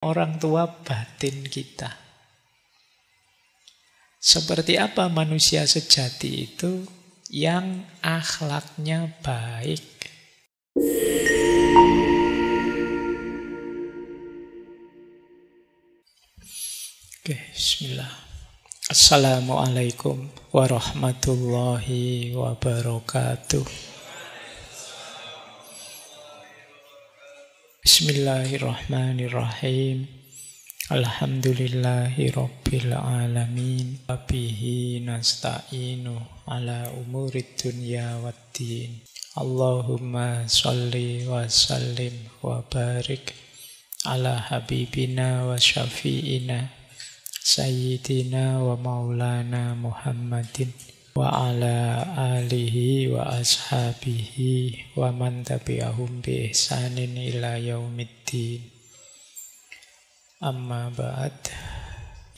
Orang tua batin kita. Seperti apa manusia sejati itu? Yang akhlaknya baik. Oke, bismillah. Assalamualaikum warahmatullahi wabarakatuh. Bismillahirrahmanirrahim. Alhamdulillahi rabbil alamin. Wabihi nasta'inu ala umurid dunya waddin. Allahumma salli wa sallim wa barik ala habibina wa syafi'ina Sayyidina wa maulana Muhammadin wa ala alihi wa ashabihi wa man tabi'ahum bi ihsanin ila yaumiddin. Amma ba'd.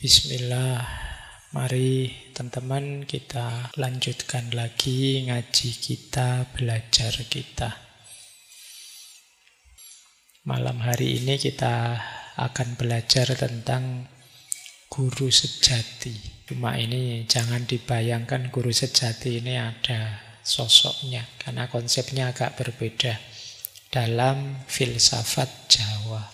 Bismillah. Mari teman-teman kita lanjutkan lagi ngaji kita, belajar kita. Malam hari ini kita akan belajar tentang guru sejati. Cuma ini jangan dibayangkan guru sejati ini ada sosoknya, karena konsepnya agak berbeda dalam filsafat Jawa.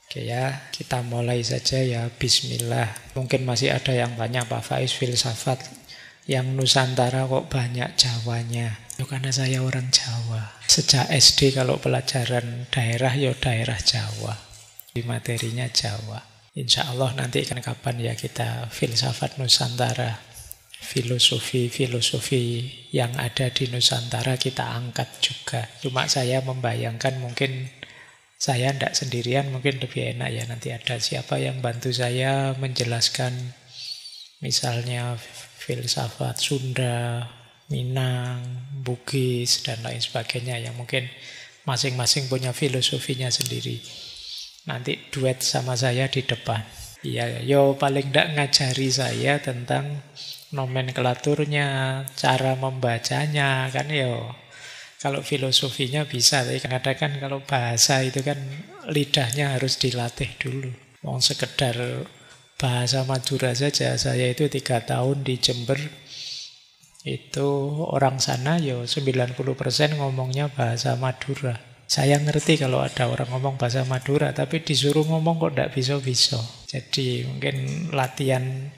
Oke ya, kita mulai saja ya, bismillah. Mungkin masih ada yang tanya, Pak Faiz, filsafat yang Nusantara kok banyak Jawanya? Ya karena saya orang Jawa. Sejak SD kalau pelajaran daerah ya daerah Jawa, di materinya Jawa. Insya Allah nanti kan kapan ya kita filsafat Nusantara, filosofi yang ada di Nusantara kita angkat juga. Cuma saya membayangkan mungkin saya tidak sendirian, mungkin lebih enak ya nanti ada siapa yang bantu saya menjelaskan misalnya filsafat Sunda, Minang, Bugis dan lain sebagainya yang mungkin masing-masing punya filosofinya sendiri. Nanti duet sama saya di depan. Iya, yo paling tidak ngajari saya tentang nomenklaturnya, cara membacanya, kan yo. Kalau filosofinya bisa, tapi kadang-kadang kalau bahasa itu kan lidahnya harus dilatih dulu. Mau sekedar bahasa Madura saja, saya itu 3 tahun di Jember, itu orang sana yo 90% ngomongnya bahasa Madura. Saya ngerti kalau ada orang ngomong bahasa Madura, tapi disuruh ngomong kok tidak bisa-bisa. Jadi mungkin latihan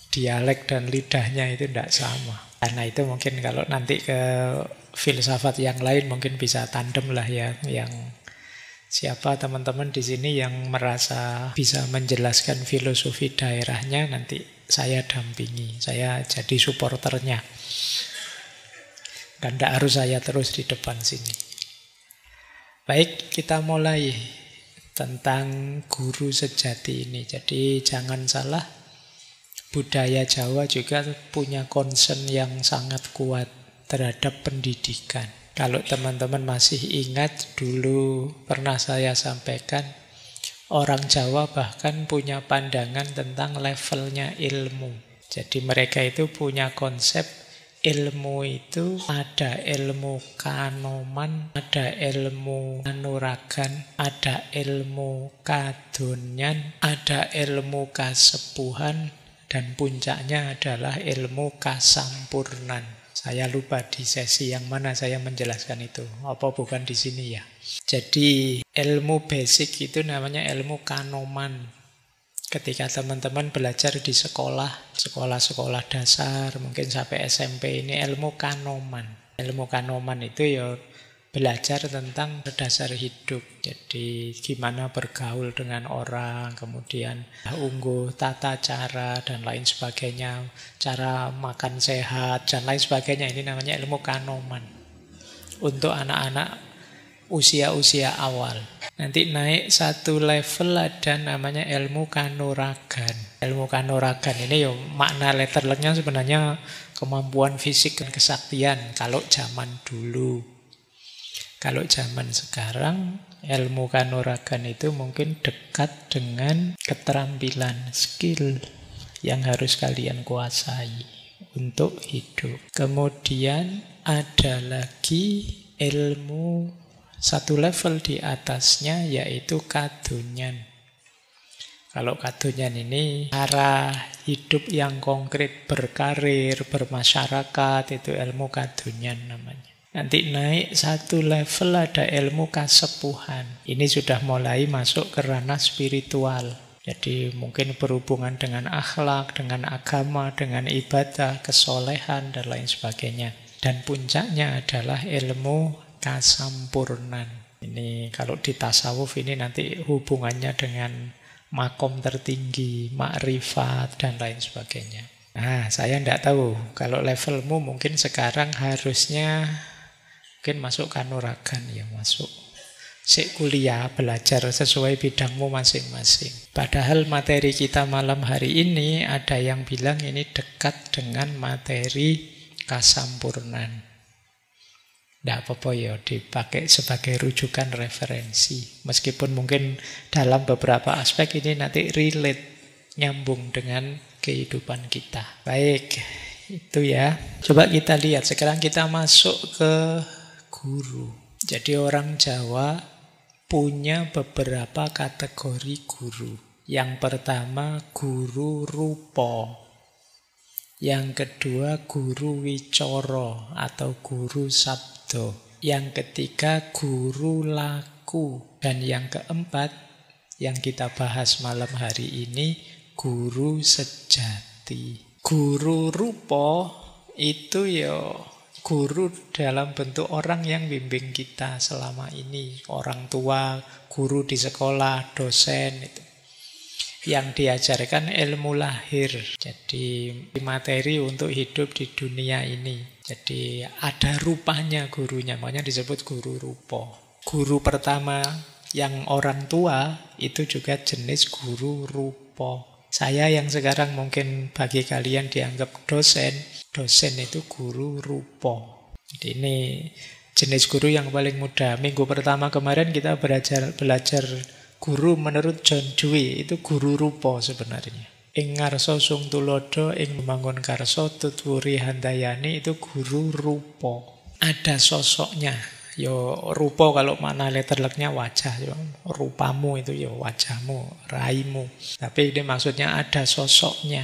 dialek dan lidahnya itu tidak sama. Karena itu mungkin kalau nanti ke filsafat yang lain mungkin bisa tandem lah ya. Yang siapa teman-teman di sini yang merasa bisa menjelaskan filosofi daerahnya, nanti saya dampingi. Saya jadi supporternya. Dan tidak harus saya terus di depan sini. Baik, kita mulai tentang guru sejati ini. Jadi jangan salah, budaya Jawa juga punya concern yang sangat kuat terhadap pendidikan. Kalau teman-teman masih ingat dulu pernah saya sampaikan, orang Jawa bahkan punya pandangan tentang levelnya ilmu. Jadi mereka itu punya konsep ilmu itu ada ilmu kanoman, ada ilmu kanuragan, ada ilmu kadonyan, ada ilmu kasepuhan, dan puncaknya adalah ilmu kasampurnan. Saya lupa di sesi yang mana saya menjelaskan itu. Apa bukan di sini ya? Jadi ilmu basic itu namanya ilmu kanoman. Ketika teman-teman belajar di sekolah-sekolah dasar, mungkin sampai SMP, ini ilmu kanoman. Ilmu kanoman itu ya belajar tentang dasar hidup. Jadi gimana bergaul dengan orang, kemudian unggul tata cara dan lain sebagainya, cara makan sehat dan lain sebagainya. Ini namanya ilmu kanoman untuk anak-anak usia-usia awal. Nanti naik satu level ada namanya ilmu kanuragan. Ilmu kanuragan ini makna letternya sebenarnya kemampuan fisik dan kesaktian kalau zaman dulu. Kalau zaman sekarang ilmu kanuragan itu mungkin dekat dengan keterampilan, skill yang harus kalian kuasai untuk hidup. Kemudian ada lagi ilmu Satu level di atasnya yaitu kadunyan. Kalau kadunyan ini cara hidup yang konkret, berkarir, bermasyarakat, itu ilmu kadunyan namanya. Nanti naik satu level ada ilmu kasepuhan. Ini sudah mulai masuk ke ranah spiritual. Jadi mungkin berhubungan dengan akhlak, dengan agama, dengan ibadah, kesolehan, dan lain sebagainya. Dan puncaknya adalah ilmu kasampurnan. Ini kalau di tasawuf ini nanti hubungannya dengan makom tertinggi, makrifat, dan lain sebagainya. Nah, saya tidak tahu. Kalau levelmu mungkin sekarang harusnya mungkin masuk kanuragan, ya masuk. Sik kuliah, belajar sesuai bidangmu masing-masing. Padahal materi kita malam hari ini ada yang bilang ini dekat dengan materi kasampurnan. Tidak apa-apa ya, dipakai sebagai rujukan referensi. Meskipun mungkin dalam beberapa aspek ini nanti relate, nyambung dengan kehidupan kita. Baik, itu ya. Coba kita lihat, sekarang kita masuk ke guru. Jadi orang Jawa punya beberapa kategori guru. Yang pertama guru rupa. Yang kedua guru wicoro atau guru sabdo. Yang ketiga guru laku. Dan yang keempat yang kita bahas malam hari ini guru sejati. Guru rupa itu ya guru dalam bentuk orang yang bimbing kita selama ini. Orang tua, guru di sekolah, dosen itu. Yang diajarkan ilmu lahir. Jadi materi untuk hidup di dunia ini. Jadi ada rupanya gurunya, makanya disebut guru rupa. Guru pertama yang orang tua itu juga jenis guru rupa. Saya yang sekarang mungkin bagi kalian dianggap dosen, dosen itu guru rupa. Jadi ini jenis guru yang paling mudah. Minggu pertama kemarin kita belajar guru menurut John Dewey, itu guru rupa sebenarnya. Ing ngarsa sung tulodo, ing membangun karso tutwuri handayani, itu guru rupa. Ada sosoknya. Yo rupa kalau makna letterleknya wajah. Yo, rupamu itu yo wajahmu, raimu. Tapi ini maksudnya ada sosoknya.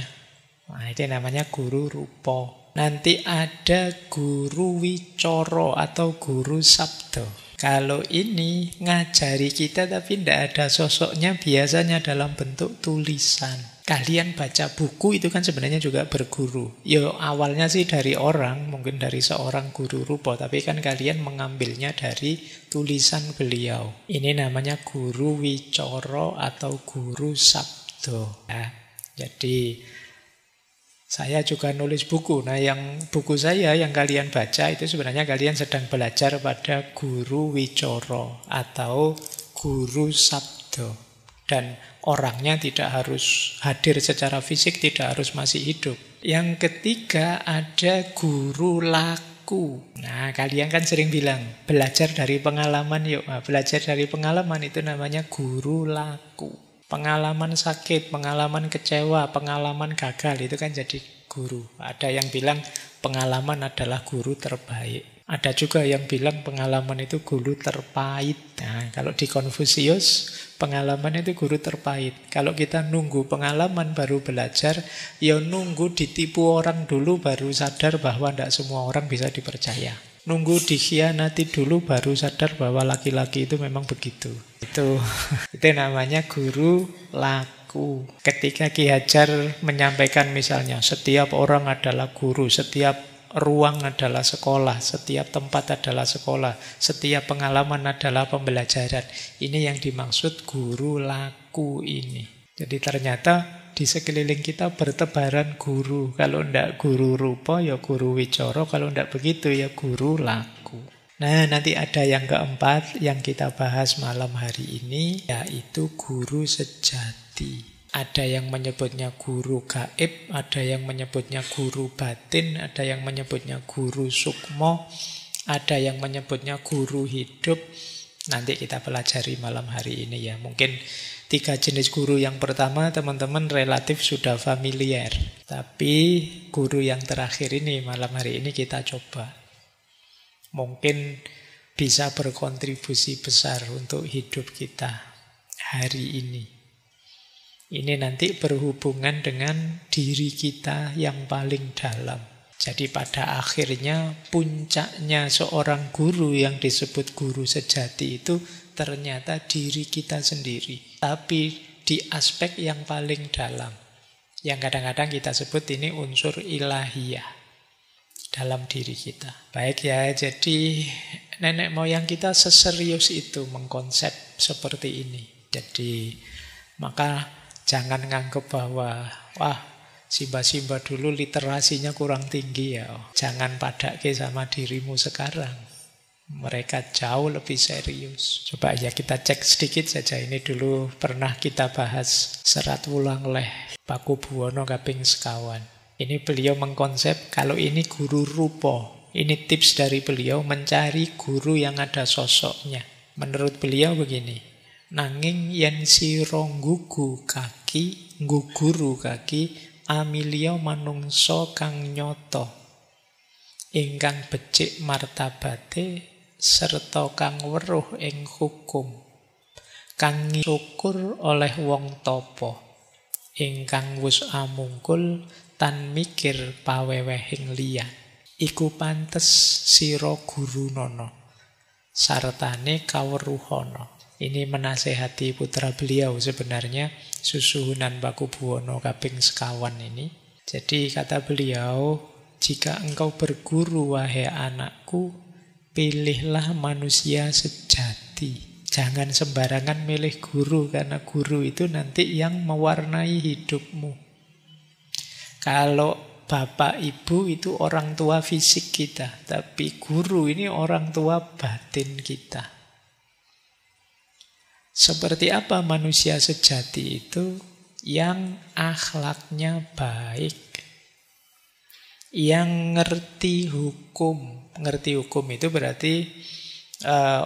Nah, itu namanya guru rupa. Nanti ada guru wicoro atau guru sabdo. Kalau ini ngajari kita tapi tidak ada sosoknya, biasanya dalam bentuk tulisan. Kalian baca buku itu kan sebenarnya juga berguru. Ya awalnya sih dari orang, mungkin dari seorang guru rupa, tapi kan kalian mengambilnya dari tulisan beliau. Ini namanya guru wicoro atau guru sabdo. Ya, jadi saya juga nulis buku. Nah, yang buku saya yang kalian baca itu sebenarnya kalian sedang belajar pada guru wicoro atau guru sabdo. Dan orangnya tidak harus hadir secara fisik, tidak harus masih hidup. Yang ketiga ada guru laku. Nah, kalian kan sering bilang belajar dari pengalaman yuk. Nah, belajar dari pengalaman itu namanya guru laku. Pengalaman sakit, pengalaman kecewa, pengalaman gagal, itu kan jadi guru. Ada yang bilang pengalaman adalah guru terbaik. Ada juga yang bilang pengalaman itu guru terpahit. Nah, kalau di Konfusius, pengalaman itu guru terpahit. Kalau kita nunggu pengalaman baru belajar, ya nunggu ditipu orang dulu baru sadar bahwa tidak semua orang bisa dipercaya. Nunggu dikhianati dulu baru sadar bahwa laki-laki itu memang begitu. Itu namanya guru laku. Ketika Ki Hajar menyampaikan misalnya setiap orang adalah guru, setiap ruang adalah sekolah, setiap tempat adalah sekolah, setiap pengalaman adalah pembelajaran. Ini yang dimaksud guru laku ini. Jadi ternyata di sekeliling kita bertebaran guru. Kalau tidak guru rupa, ya guru wicoro. Kalau tidak begitu, ya guru laku. Nah, nanti ada yang keempat yang kita bahas malam hari ini, yaitu guru sejati. Ada yang menyebutnya guru gaib, ada yang menyebutnya guru batin, ada yang menyebutnya guru sukmo, ada yang menyebutnya guru hidup. Nanti kita pelajari malam hari ini ya. Mungkin 3 jenis guru yang pertama teman-teman relatif sudah familiar. Tapi guru yang terakhir ini malam hari ini kita coba. Mungkin bisa berkontribusi besar untuk hidup kita hari ini. Ini nanti berhubungan dengan diri kita yang paling dalam. Jadi pada akhirnya puncaknya seorang guru yang disebut guru sejati itu ternyata diri kita sendiri. Tapi di aspek yang paling dalam. Yang kadang-kadang kita sebut ini unsur ilahiyah dalam diri kita. Baik ya, jadi nenek moyang kita seserius itu mengkonsep seperti ini. Jadi maka jangan nganggep bahwa wah Simba-simba dulu literasinya kurang tinggi ya. Jangan padake sama dirimu sekarang. Mereka jauh lebih serius. Coba ya kita cek sedikit saja. Ini dulu pernah kita bahas Serat Wulang Leh Pakubuwono kaping sekawan. Ini beliau mengkonsep kalau ini guru rupa. Ini tips dari beliau mencari guru yang ada sosoknya. Menurut beliau begini. Nanging yen sira nggugu kaki, ngguguru kaki, amilya manungsa kang nyata. Ingkang becik martabate serta kang weruh ing hukum. Kang syukur oleh wong tapa. Ingkang wus amungkul tan mikir pawewehing liyan. Iku pantes sira guru nono. Sartane kaweruhana. Ini menasehati putra beliau sebenarnya, Susuhunan Pakubuwono kaping sekawan ini. Jadi kata beliau, jika engkau berguru wahai anakku, pilihlah manusia sejati. Jangan sembarangan milih guru, karena guru itu nanti yang mewarnai hidupmu. Kalau bapak ibu itu orang tua fisik kita, tapi guru ini orang tua batin kita. Seperti apa manusia sejati itu? Yang akhlaknya baik, yang ngerti hukum. Ngerti hukum itu berarti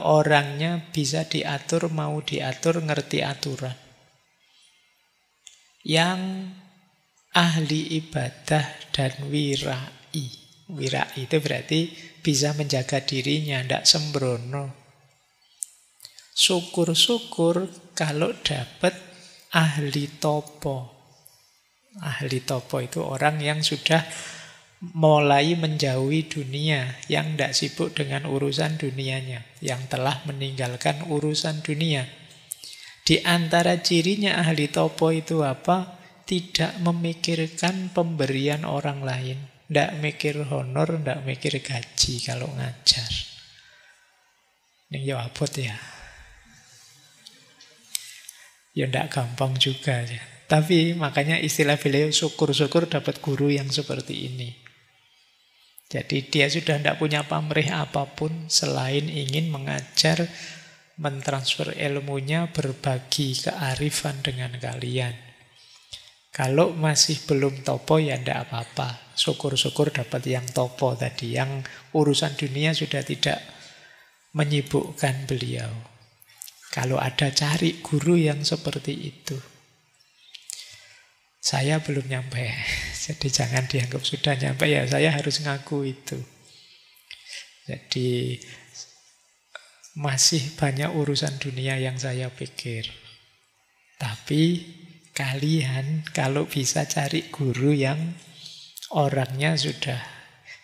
orangnya bisa diatur, mau diatur, ngerti aturan. Yang ahli ibadah dan wirai. Wirai itu berarti bisa menjaga dirinya, tidak sembrono. Syukur-syukur kalau dapat ahli topo. Ahli topo itu orang yang sudah mulai menjauhi dunia, yang tidak sibuk dengan urusan dunianya, yang telah meninggalkan urusan dunia. Di antara cirinya ahli topo itu apa? Tidak memikirkan pemberian orang lain. Tidak mikir honor, tidak mikir gaji kalau ngajar. Ini ya abot ya. Ya tidak gampang juga ya. Tapi makanya istilah beliau syukur-syukur dapat guru yang seperti ini. Jadi dia sudah tidak punya pamrih apapun selain ingin mengajar, mentransfer ilmunya, berbagi kearifan dengan kalian. Kalau masih belum topo ya tidak apa-apa. Syukur-syukur dapat yang topo tadi. Yang urusan dunia sudah tidak menyibukkan beliau. Kalau ada cari guru yang seperti itu. Saya belum nyampe. Jadi jangan dianggap sudah nyampe. Ya saya harus ngaku itu. Jadi masih banyak urusan dunia yang saya pikir. Tapi kalian kalau bisa cari guru yang orangnya sudah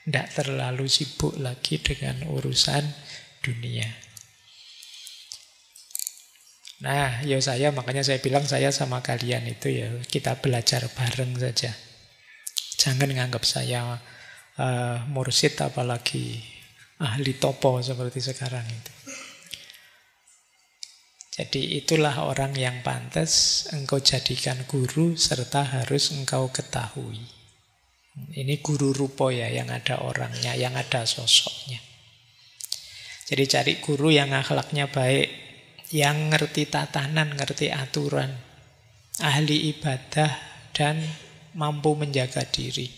tidak terlalu sibuk lagi dengan urusan dunia. Nah, ya makanya saya bilang saya sama kalian itu ya kita belajar bareng saja. Jangan nganggap saya mursyid apalagi ahli topo seperti sekarang itu. Jadi itulah orang yang pantas engkau jadikan guru serta harus engkau ketahui. Ini guru rupa ya, yang ada orangnya, yang ada sosoknya. Jadi cari guru yang akhlaknya baik, yang ngerti tatanan, ngerti aturan, ahli ibadah, dan mampu menjaga diri.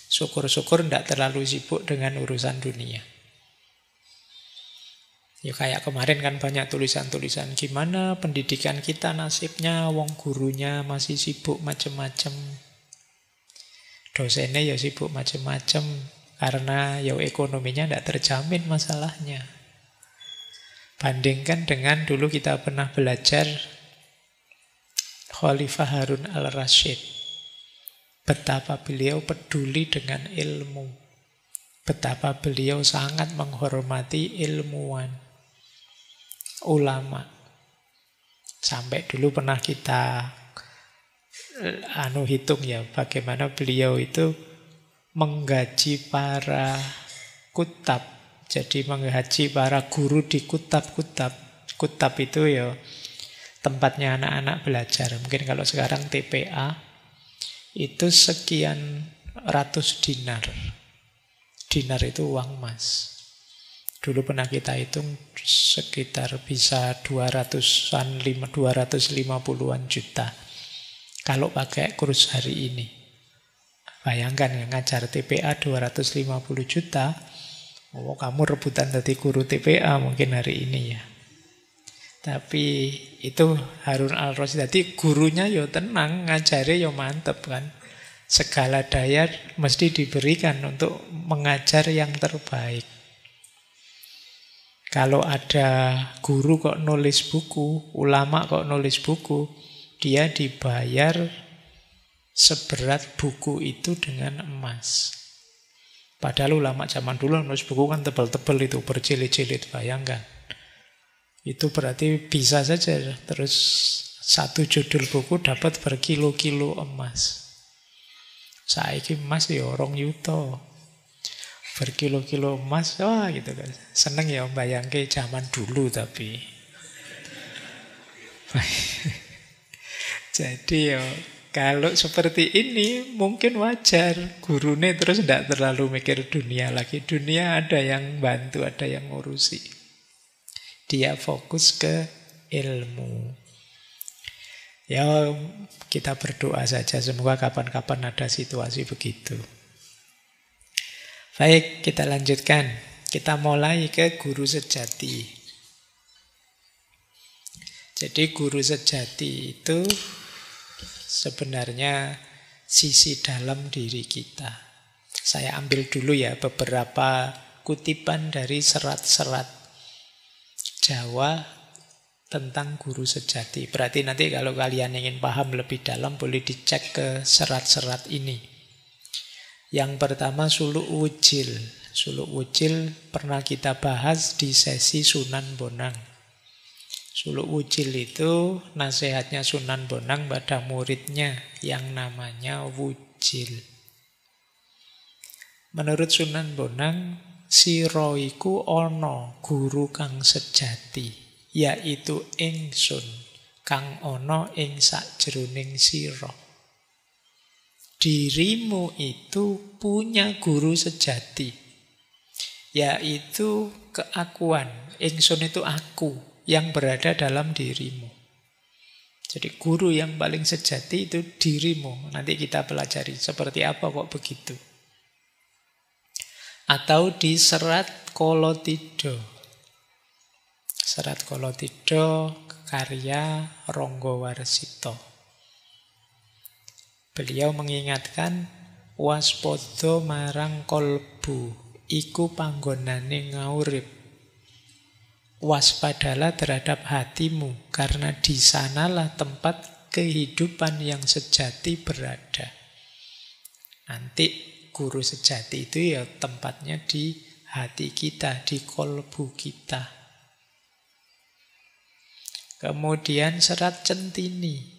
Syukur-syukur tidak terlalu sibuk dengan urusan dunia. Ya kayak kemarin kan banyak tulisan-tulisan gimana pendidikan kita nasibnya, wong gurunya masih sibuk macem-macem. Dosennya ya sibuk macem-macem karena ya ekonominya tidak terjamin masalahnya. Bandingkan dengan dulu kita pernah belajar Khalifah Harun al-Rasyid. Betapa beliau peduli dengan ilmu. Betapa beliau sangat menghormati ilmuwan, ulama. Sampai dulu pernah kita hitung ya, bagaimana beliau itu menggaji para kutab. Jadi menggaji para guru di kutab-kutab. Kutab itu ya tempatnya anak-anak belajar. Mungkin kalau sekarang TPA itu sekian ratus dinar. Dinar itu uang emas. Dulu pernah kita hitung sekitar bisa 250-an juta. Kalau pakai kurs hari ini. Bayangkan yang ngajar TPA 250 juta. Oh, kamu rebutan jadi guru TPA mungkin hari ini ya. Tapi itu Harun al-Rasyid. Jadi gurunya yo tenang, ngajari yo mantep kan. Segala daya mesti diberikan untuk mengajar yang terbaik. Kalau ada guru kok nulis buku, ulama kok nulis buku, dia dibayar seberat buku itu dengan emas. Padahal ulama zaman dulu nulis buku kan tebal-tebal itu, berjilid-jilid, bayangkan. Itu berarti bisa saja terus satu judul buku dapat berkilo-kilo emas. Saiki emas ya 2 yuta. Berkilo-kilo emas, wah gitu kan. Seneng ya bayangke zaman dulu tapi. Jadi ya kalau seperti ini mungkin wajar. Gurune terus tidak terlalu mikir dunia lagi. Dunia ada yang bantu, ada yang ngurusi. Dia fokus ke ilmu. Ya kita berdoa saja. Semoga kapan-kapan ada situasi begitu. Baik, kita lanjutkan. Kita mulai ke guru sejati. Jadi guru sejati itu sebenarnya sisi dalam diri kita. Saya ambil dulu ya beberapa kutipan dari serat-serat Jawa tentang guru sejati. Berarti nanti kalau kalian ingin paham lebih dalam boleh dicek ke serat-serat ini. Yang pertama Suluk Wujil. Suluk Wujil pernah kita bahas di sesi Sunan Bonang. Suluk Wujil itu nasihatnya Sunan Bonang pada muridnya yang namanya Wujil. Menurut Sunan Bonang, sira iku ana guru kang sejati, yaitu ingsun kang ana ing sakjroning sira. Dirimu itu punya guru sejati, yaitu keakuan. Ingsun itu aku yang berada dalam dirimu. Jadi guru yang paling sejati itu dirimu. Nanti kita pelajari seperti apa kok begitu. Atau di serat Kolotidho. Serat Kolotidho karya Ranggawarsita. Beliau mengingatkan waspada marang kolbu iku panggonane ngaurip. Waspadalah terhadap hatimu karena di sanalah tempat kehidupan yang sejati berada. Nanti guru sejati itu ya tempatnya di hati kita, di kolbu kita. Kemudian serat Centini.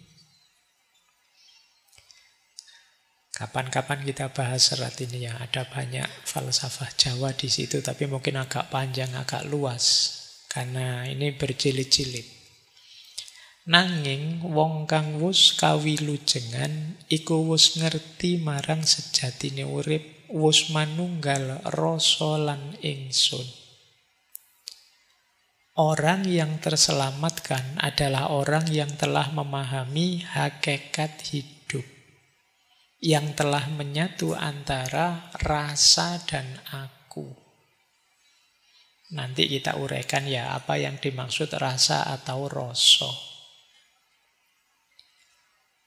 Kapan-kapan kita bahas serat ini ya, ada banyak falsafah Jawa di situ, tapi mungkin agak panjang, agak luas, karena ini berjilid-jilid. Nanging wong kang wus kawilujengan iku wus ngerti marang sejatine urip, wus manunggal rasa lan ingsun. Orang yang terselamatkan adalah orang yang telah memahami hakikat hidup, yang telah menyatu antara rasa dan aku. Nanti kita uraikan ya apa yang dimaksud rasa atau rasa.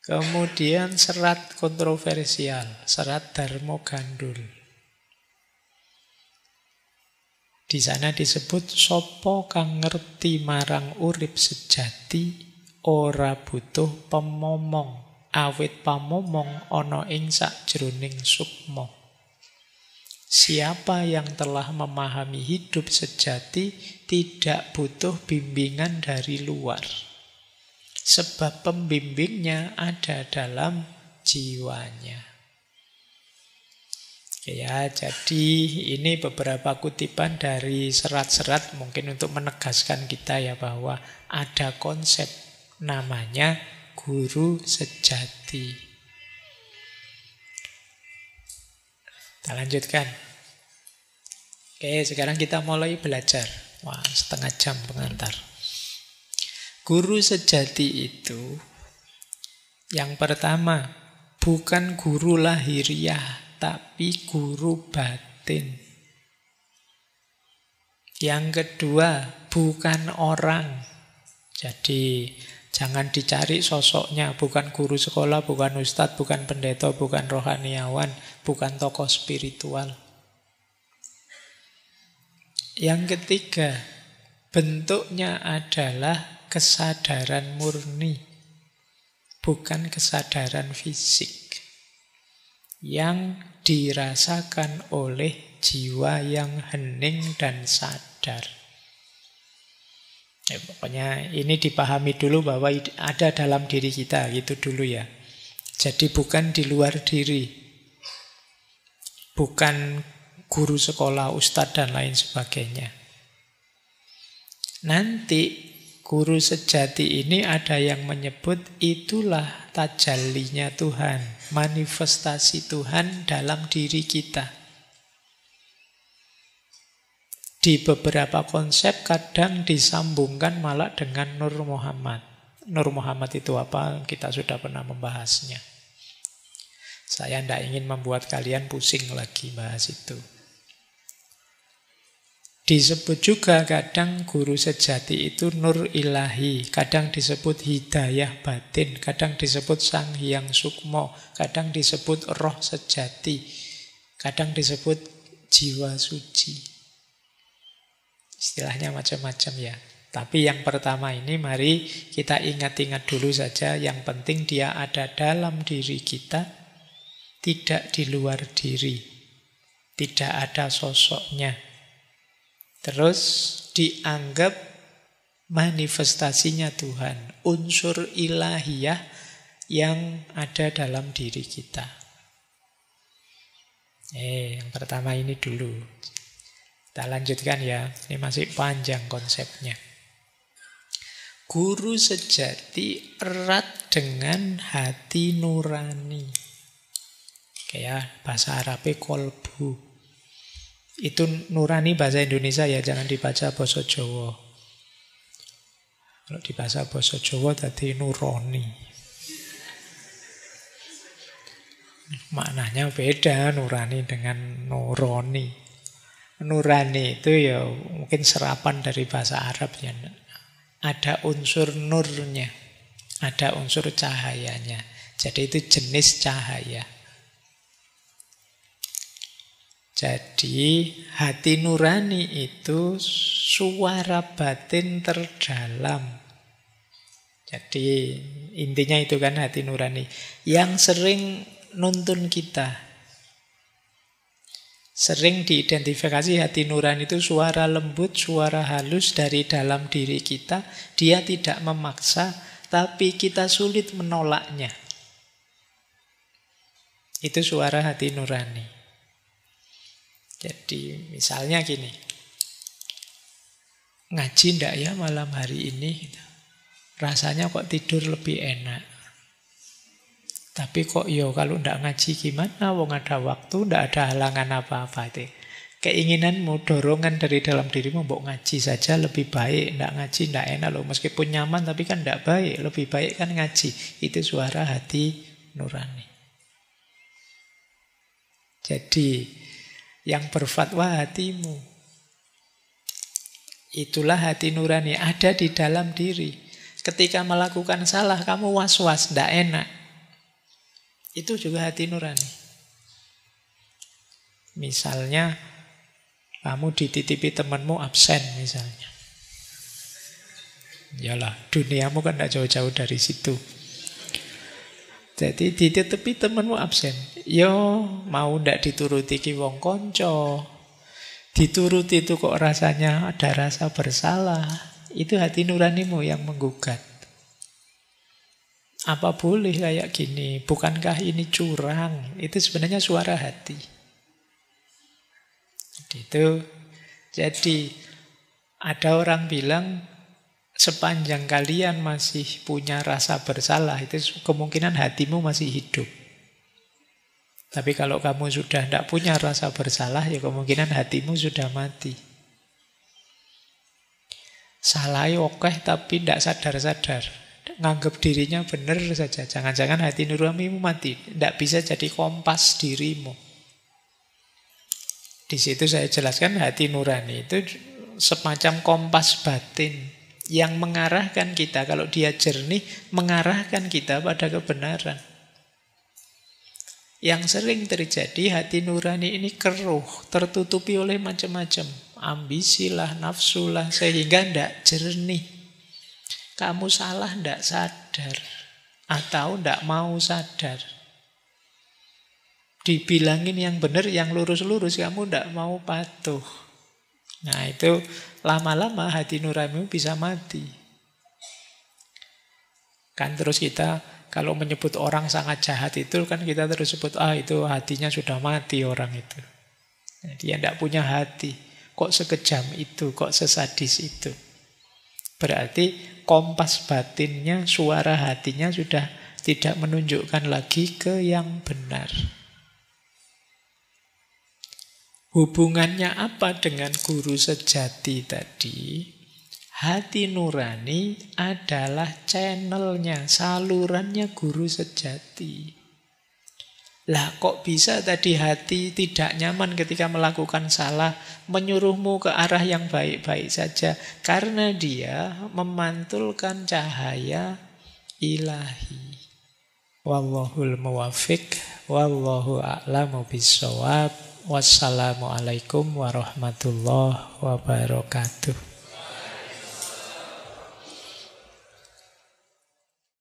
Kemudian serat kontroversial, serat Darmo Gandul. Di sana disebut sapa kang ngerti marang urip sejati ora butuh pemomong, awit pamomong ana ing sakjroning sukma. Siapa yang telah memahami hidup sejati tidak butuh bimbingan dari luar. Sebab pembimbingnya ada dalam jiwanya. Ya, jadi ini beberapa kutipan dari serat-serat mungkin untuk menegaskan kita ya bahwa ada konsep namanya guru sejati. Kita lanjutkan. Oke, sekarang kita mulai belajar. Wah, setengah jam pengantar. Guru sejati itu yang pertama bukan guru lahiriah, tapi guru batin. Yang kedua, bukan orang. Jadi, jangan dicari sosoknya. Bukan guru sekolah, bukan ustadz, bukan pendeta, bukan rohaniawan, bukan tokoh spiritual. Yang ketiga, bentuknya adalah kesadaran murni, bukan kesadaran fisik, yang dirasakan oleh jiwa yang hening dan sadar. Pokoknya ini dipahami dulu bahwa ada dalam diri kita, gitu dulu ya. Jadi bukan di luar diri, bukan guru sekolah, ustadz dan lain sebagainya. Nanti guru sejati ini ada yang menyebut itulah tajallinya Tuhan, manifestasi Tuhan dalam diri kita. Di beberapa konsep kadang disambungkan malah dengan Nur Muhammad. Nur Muhammad itu apa? Kita sudah pernah membahasnya. Saya tidak ingin membuat kalian pusing lagi bahas itu. Disebut juga kadang guru sejati itu nur ilahi, kadang disebut hidayah batin, kadang disebut sang hyang sukmo, kadang disebut roh sejati, kadang disebut jiwa suci. Istilahnya macam-macam ya. Tapi yang pertama ini mari kita ingat-ingat dulu saja, yang penting dia ada dalam diri kita, tidak di luar diri, tidak ada sosoknya. Terus dianggap manifestasinya Tuhan, unsur ilahiyah yang ada dalam diri kita. Yang pertama ini dulu. Kita lanjutkan ya, ini masih panjang konsepnya. Guru sejati erat dengan hati nurani. Kayak bahasa Arabnya kolbu. Itu nurani bahasa Indonesia ya, jangan dibaca basa Jawa. Kalau dibaca basa Jawa tadi nurani. Maknanya beda nurani dengan nurani. Nurani itu ya mungkin serapan dari bahasa Arab ya. Ada unsur nurnya, ada unsur cahayanya. Jadi itu jenis cahaya. Jadi hati nurani itu suara batin terdalam. Jadi intinya itu kan hati nurani yang sering nuntun kita. Sering diidentifikasi hati nurani itu suara lembut, suara halus dari dalam diri kita. Dia tidak memaksa, tapi kita sulit menolaknya. Itu suara hati nurani. Jadi misalnya gini, ngaji ndak ya malam hari ini? Rasanya kok tidur lebih enak. Tapi kok kalau ndak ngaji gimana? Wong ada waktu, ndak ada halangan apa-apa. Keinginanmu, dorongan dari dalam dirimu, mbok ngaji saja lebih baik. Ndak ngaji ndak enak loh. Meskipun nyaman tapi kan ndak baik. Lebih baik kan ngaji. Itu suara hati nurani. Jadi yang berfatwa hatimu. Itulah hati nurani, ada di dalam diri. Ketika melakukan salah, kamu was-was, tidak enak. Itu juga hati nurani. Misalnya, Kamu dititipi temanmu absen misalnya. Yalah, duniamu kan tidak jauh-jauh dari situ. Jadi dititipi temanmu absen. Yo, mau ndak dituruti ki wong konco. Dituruti itu kok rasanya ada rasa bersalah. Itu hati nuranimu yang menggugat. Apa boleh kayak gini? Bukankah ini curang? Itu sebenarnya suara hati. Jadi ada orang bilang sepanjang kalian masih punya rasa bersalah, itu kemungkinan hatimu masih hidup. Tapi kalau kamu sudah tidak punya rasa bersalah, ya kemungkinan hatimu sudah mati. Salah okeh tapi tidak sadar-sadar. Nganggap dirinya benar saja. Jangan-jangan hati nuranimu mati. Tidak bisa jadi kompas dirimu. Di situ saya jelaskan hati nurani itu semacam kompas batin yang mengarahkan kita, kalau dia jernih, mengarahkan kita pada kebenaran. Yang sering terjadi hati nurani ini keruh, tertutupi oleh macam-macam. Ambisi lah, nafsu lah, sehingga tidak jernih. Kamu salah tidak sadar, atau tidak mau sadar. Dibilangin yang benar, yang lurus-lurus, kamu tidak mau patuh. Nah itu lama-lama hati nuranimu bisa mati. Kan terus kita kalau menyebut orang sangat jahat itu kan kita terus sebut, itu hatinya sudah mati orang itu. Nah, dia tidak punya hati. Kok sekejam itu, kok sesadis itu. Berarti kompas batinnya, suara hatinya sudah tidak menunjukkan lagi ke yang benar. Hubungannya apa dengan guru sejati tadi? Hati nurani adalah channelnya, salurannya guru sejati. Lah kok bisa tadi hati tidak nyaman ketika melakukan salah, menyuruhmu ke arah yang baik-baik saja? Karena dia memantulkan cahaya ilahi. Wallahul muwaffiq, wallahu a'lamu bissawab. Wassalamualaikum warahmatullahi wabarakatuh.